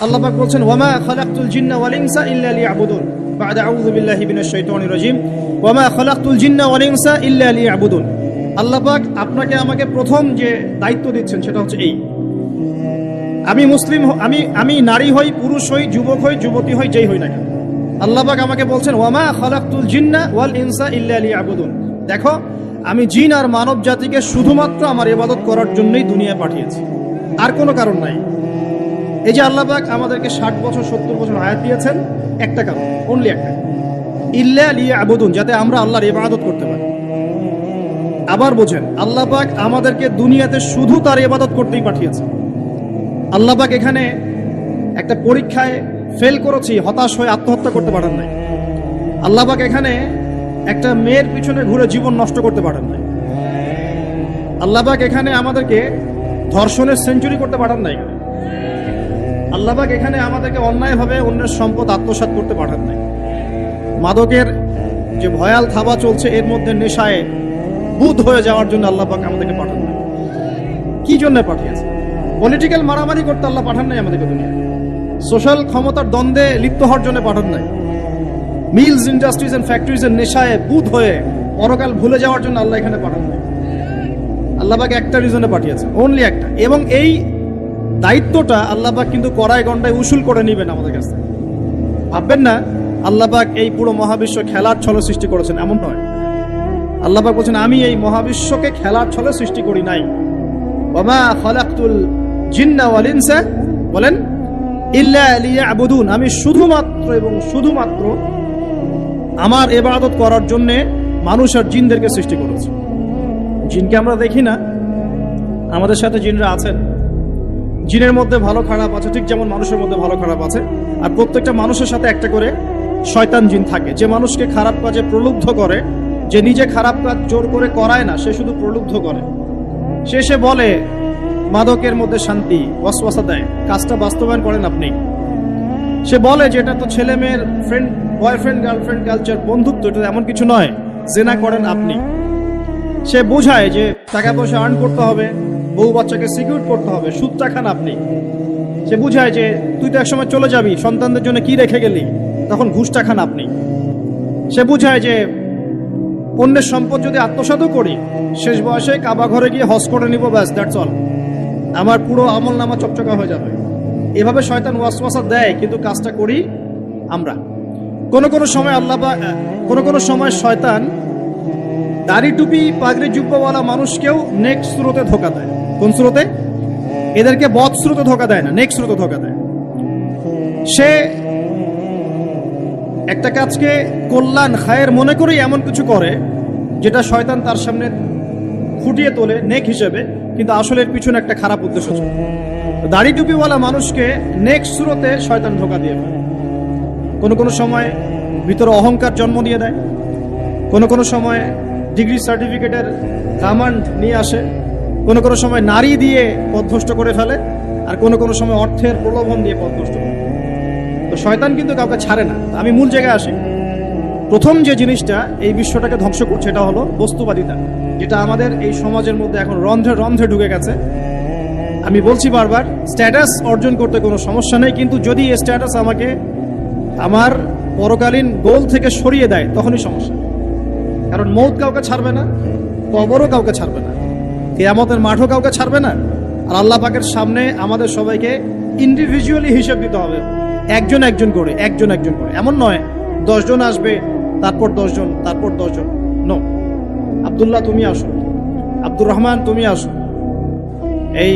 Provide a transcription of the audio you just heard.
আল্লাহ পাক বলছেন ওয়ামা খালাকতুল জিন্না ওয়াল ইনসা ইল্লা লিয়াবুদুন বা'দা আউযু বিল্লাহি মিনাশ শাইতানির রাজিম ওয়ামা খালাকতুল জিন্না ওয়াল ইনসা ইল্লা লিয়াবুদুন। আল্লাহ পাক আপনাকে আমাকে প্রথম যে দায়িত্ব দিচ্ছেন সেটা হচ্ছে এই, আমি মুসলিম, আমি নারী হই, পুরুষ হই, যুবক হই, যুবতী হই, যেই হই না কেন, আল্লাহ পাক আমাকে বলছেন ওয়ামা খালাকতুল জিন্না ওয়াল ইনসা ইল্লা লিয়াবুদুন। দেখো, আমি জিন আর মানব জাতিকে শুধুমাত্র আমার ইবাদত করার জন্যই দুনিয়ায় পাঠিয়েছি, আর কোনো কারণ নাই। এই যে আল্লাহ পাক আমাদেরকে 60 বছর 70 বছর হায়াত দিয়েছেন, একটা কারণ, অনলি একটা, ইল্লা লিয়াবুদুন, যাতে আমরা আল্লাহর ইবাদত করতে পারি। আবার বোঝেন, আল্লাহ পাক আমাদেরকে দুনিয়াতে শুধু তার ইবাদত করতেই পাঠিয়েছে। আল্লাহ পাক এখানে একটা পরীক্ষায় ফেল করেছি হতাশ হয়ে আত্মহত্যা করতে পারেন নাই। আল্লাহ পাক এখানে একটা মেয়ের পিছনে ঘুরে জীবন নষ্ট করতে পারেন নাই। আল্লাহ পাক এখানে আমাদেরকে ধর্ষণের সেঞ্চুরি করতে পারেন নাই। আল্লাহ পাক এখানে আমাদেরকে অন্যায়ভাবে অন্যের সম্পদ আত্মসাৎ করতে পারেন নাই। মাদকের যে ভয়াল থাবা চলছে, এর মধ্যে নেশায় বুধ হয়ে যাওয়ার জন্য আল্লাহ পাক আমাদেরকে পাঠান নাই। কি জন্য পাঠিয়েছে? পলিটিক্যাল মারামারি করতে আল্লাহ পাঠান নাই আমাদেরকে দুনিয়ায়। সোশ্যাল ক্ষমতার দ্বন্দ্বে লিপ্ত হওয়ার জন্য পাঠান নাই। মিলস, ইন্ডাস্ট্রিজ এন্ড ফ্যাক্টরিজ এর নেশায় বুধ হয়ে পরকাল ভুলে যাওয়ার জন্য আল্লাহ এখানে পাঠান নাই। আল্লাহ পাক একটা রিজনে পাঠিয়েছে, অনলি একটা। এবং এই দায়িত্বটা আল্লাহ পাক কিন্তু কড়ায় গন্ডায় উসুল করে নেবেন আমাদের কাছে। ভাববেন না আল্লাহ পাক এই পুরো মহাবিশ্ব খেলার ছলে সৃষ্টি করেছেন, এমন নয়। আল্লাহ পাক বলছেন আমি এই মহাবিশ্বকে খেলার ছলে সৃষ্টি করি নাই। ওয়ামা খালাকতুল জিন্না ওয়াল ইনসা, বলেন, ইল্লা লিয়াবুদুন, আমি শুধুমাত্র এবং শুধুমাত্র আমার ইবাদত করার জন্য মানুষ আর জিনদেরকে সৃষ্টি করেছি। জিনকে আমরা দেখি না, আমাদের সাথে জিনরা আছেন। জিনের মধ্যে ভালো খারাপ আছে, ঠিক যেমন মানুষের মধ্যে ভালো খারাপ আছে। আর প্রত্যেকটা মানুষের সাথে একটা করে শয়তান জিন থাকে, যে মানুষকে খারাপ কাজে প্রলুব্ধ করে, যে নিজে খারাপ কাজ জোর করে করায় না, সে শুধু প্রলুব্ধ করে। সে বলে মাদকের মধ্যে শান্তি, ওয়াসওয়াসা দেয়, কাজটা বাস্তবায়ন করেন আপনি। সে বলে যে এটা তো ছেলে মেয়ের ফ্রেন্ড, বয়ফ্রেন্ড গার্লফ্রেন্ড কালচার, বন্ধুত্ব, এটা এমন কিছু নয়, জেনা করেন আপনি। সে বোঝায় যে টাকা পয়সা আর্ন করতে হবে, বউ বাচ্চাকে সিকিউর করতে হবে, সুদটা খান আপনি। সে বুঝায় যে তুই তো একসময় চলে যাবি, সন্তানদের জন্য কি রেখে গেলি, তখন ঘুষটা খান আপনি। সে বুঝায় যে অন্যের সম্পদ যদি আত্মসাৎও করি, শেষ বয়সে কাবা ঘরে গিয়ে হজ করে নিব, ব্যাস, দ্যাটস অল, আমার পুরো আমল নামা চকচকা হয়ে যাবে। এভাবে শয়তান ওয়াসওয়াসা দেয়, কিন্তু কাজটা করি আমরা। কোন সময় আল্লাহ বা কোন সময় শয়তান দাড়ি টুপি পাগড়ি জুব্বাওয়ালা মানুষকেও নেক্সট স্রোতে ধোকা দেয়। কোন স্রোতে? এদেরকে বদ স্রোতে ধোকা দেয় না, নেক্সট স্রোতে ধোকা দেয়। সে একটা কাজকে কল্যাণ খায়ের মনে করেই এমন কিছু করে যেটা শয়তান তার সামনে ফুটিয়ে তোলে নেক হিসেবে, কিন্তু আসলে এর পিছনে একটা খারাপ উদ্দেশ্য ছিল। দাড়ি টুপিওয়ালা মানুষকে নেক্সট স্রোতে শয়তান ধোকা দিয়ে ফেলে। কোন সময় ভিতরে অহংকার জন্ম দিয়ে দেয়, কোন সময় ডিগ্রি সার্টিফিকেটের কামান্ড নিয়ে আসে, কোন সময় নারী দিয়ে পথভ্রষ্ট করে ফেলে, আর কোন সময় অর্থের প্রলোভন দিয়ে পথভ্রষ্ট করে। তো শয়তান কিন্তু কাউকে ছাড়ে না। আমি মূল জায়গায় আসি। প্রথম যে জিনিসটা এই বিশ্বটাকে ধ্বংস করছে, এটা হলো বস্তুবাদিতা, যেটা আমাদের এই সমাজের মধ্যে এখন রন্ধ্রে রন্ধ্রে ঢুকে গেছে। আমি বলছি বারবার, স্ট্যাটাস অর্জন করতে কোনো সমস্যা নেই, কিন্তু যদি এই স্ট্যাটাস আমাকে আমার পরকালীন গোল থেকে সরিয়ে দেয়, তখনই সমস্যা। কারণ মৌত কাউকে ছাড়বে না, কবরও কাউকে ছাড়বে না, কিয়ামতের মাঠও কাউকে ছাড়বে না। আর আল্লাহ পাকের সামনে আমাদের সবাইকে ইন্ডিভিজুয়ালি হিসেব দিতে হবে, একজন একজন করে। এমন নয় 10 জন আসবে, তারপর 10 জন, তারপর 10 জন। নো, আব্দুল্লাহ তুমি আসো, আব্দুর রহমান তুমি আসো, এই